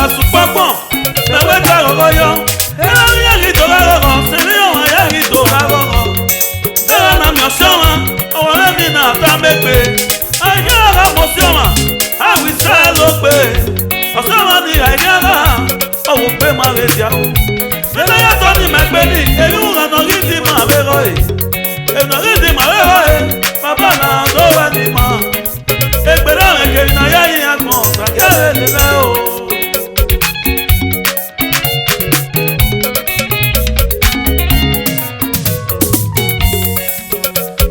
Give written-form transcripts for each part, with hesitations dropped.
la supapon me weka royo ela yari to rogo se mi o yari to rogo ela na mi osoma o wa mi na ta megbe ayara mo soma awi sa lo pe osoma ni ayara o wo pe ma re dia o ela ya to ni megbe ni elu ra no ridi ma be roi e no ridi ma be roi papa na do wa ni ma egbera ke na ya ya mo sa ke le le o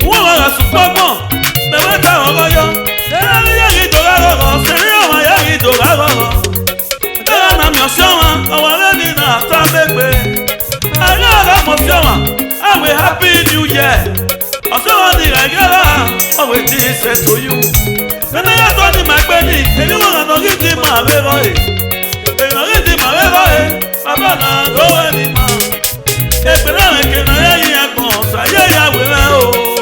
wo la supapon me weka royo ela yari to rogo se mi o yari to rogo ela na mi osoma o wa ni na ta megbe ayara mo soma awe happy new year osoma ni regala o we ti say to you nana ya to ni magbe ni eni wo na ri ti ma we ro e na ri ti ma we ro e baba na do we ni ma e pe na ke na ya yi agbon sa ye ya we me o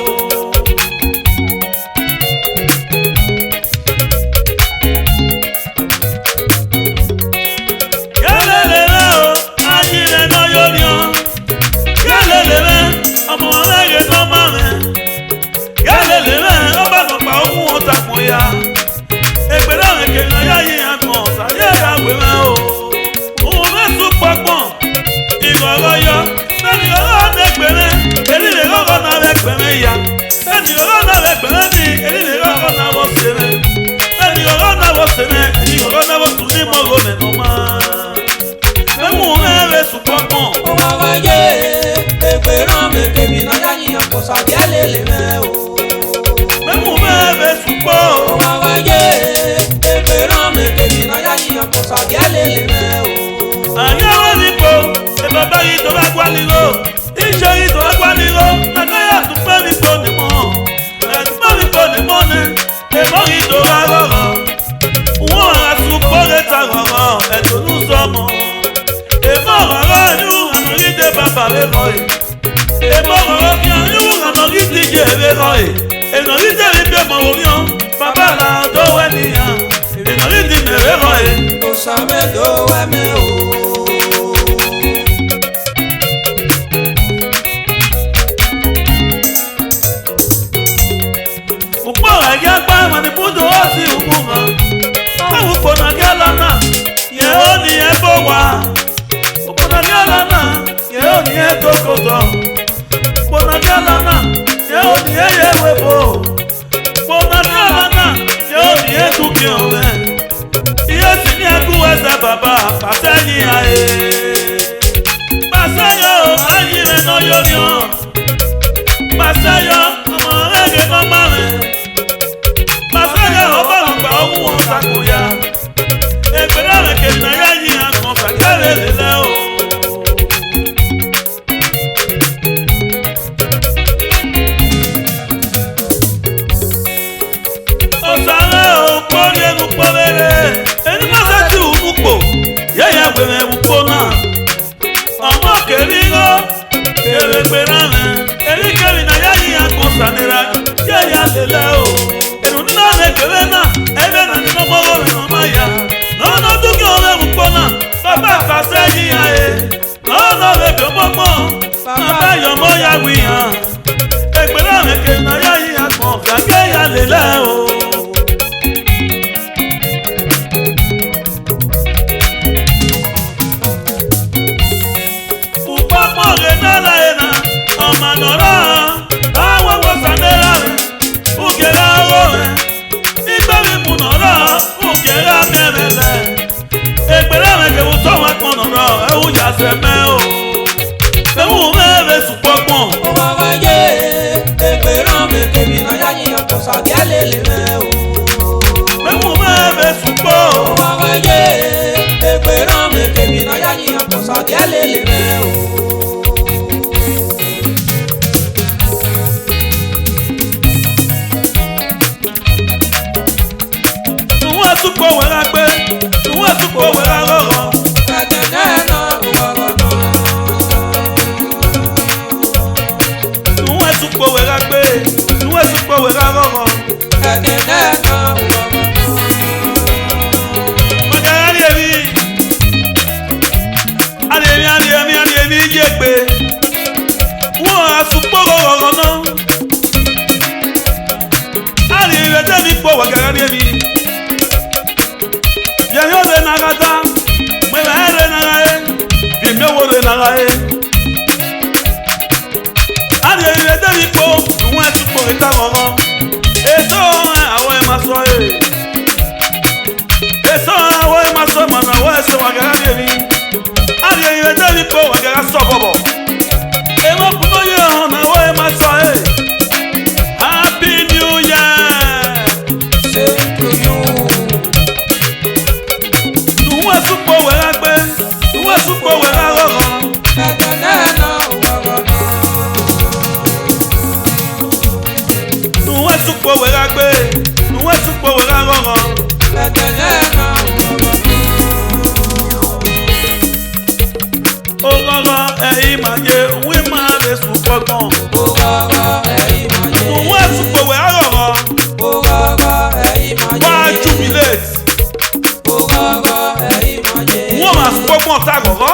ya egbere ke na ya yi agbon sa ye ya we ma o me su papon igoro yo ni oro na egbere eri le oro na egbere ya eni oro na egbere ni eri le oro na wo sere eni oro na wo sere eni oro na wo tu ni mo go me no ma me mu me su papon o wa wa ye egbere me ke mi na ya yi agbon sa ye le me o supo o wa wa ye egbere me ke mi na ya yi agbon sa ye le me o anya wa ni po e baba yi to ba kwa ni go ise yi to ba kwa ni go na na ya tu pe mi po ni mo e tu pe mi po ni mo ne e mo yi to ba go wo ra supo le ta go e to nu so mo e mo ra yu na ri de baba le go e mo ra ki yu na ri de je le go e no ri de le pe mo wo baba la do we ni ya e no ri de me le go o sa me do we me o ya gba ma ni budo o si umu ma awu ko na gala na ye o ni e bo wa o ko na gala na ye o ni e dokoto ko na gala na ye o ni e ye we bo ko na gala na ye o ni e tu ki o me ye si ni aku esa baba pase ni ae pase yo ayi le no yo yo pase yo mo re ke ko ma re sakuya egbere re ke na ya yi agbon fa kele le o o sare o pole nu polere eni ma se ti upo ya ya gbe me upo na omo kerigo kele gbere re eni kele na ya yi agbon sanira ya ya lele o na egbere na ebe na ni no mo no ma ya no no du ki o le mu na baba ka se yi ya e no no le ko mo baba yo mo ya wi ya egbere me ke na ya yi agbon fa ke ya lele o upa mo re na la ena o manora awo wo sanera u ke la o ukera merele egbere me ke wo so wa pon no e wo ja se me o e wo me be su popon o wa wa ye egbere me ke mi na ya yi agbon sa ge le me o e wo me be su po o wa wa ye egbere me ke mi na ya yi agbon sa ge le me o supo we la gbe suwo supo we la rogo suwo supo we la gbe suwo supo we la rogo magari ebi gbé wọ́n asùpọ̀rọ̀ ọ̀rọ̀ náà àrí ìrẹsẹ̀ ní pọ̀ wàgàrà ní èmi yẹ̀yọ́ lè nàrà dá mẹ́lá ẹ̀ lè nàrà ẹ̀ ìmẹ́wò lè nàrà ẹ̀ àrí ìrẹsẹ̀ ní pọ̀ wọ́n asùpọ̀ ìta ọ̀rọ̀ ètò àwọn ẹ̀ máa sọ ẹ̀ ètò àwọn ẹ̀ máa sọ mọ̀nà wọ́n ẹ̀sẹ̀ wàgàrà ní èmi àrí ìrẹsẹ̀ ní pọ̀ wàgàrà sọ̀ bọ̀bọ̀ èmọ̀ kúmọ̀ yẹ̀ hàn náà wọ́n ẹ̀ máa sọ ẹ̀ Happy New Year. Same to you. Nuwa supo wera gbe, nuwa supo wera rọrọ. Nuwa supo wera gbe, nuwa supo wera rọrọ. Orọrọ ẹ̀yin máa yẹ, òwe máa lè sùn pọ̀gbọ̀n. Nuwa supo wera rọrọ. Wá jubilate. Wọ́n máa sùn pọ̀gbọ̀n tá rọrọ.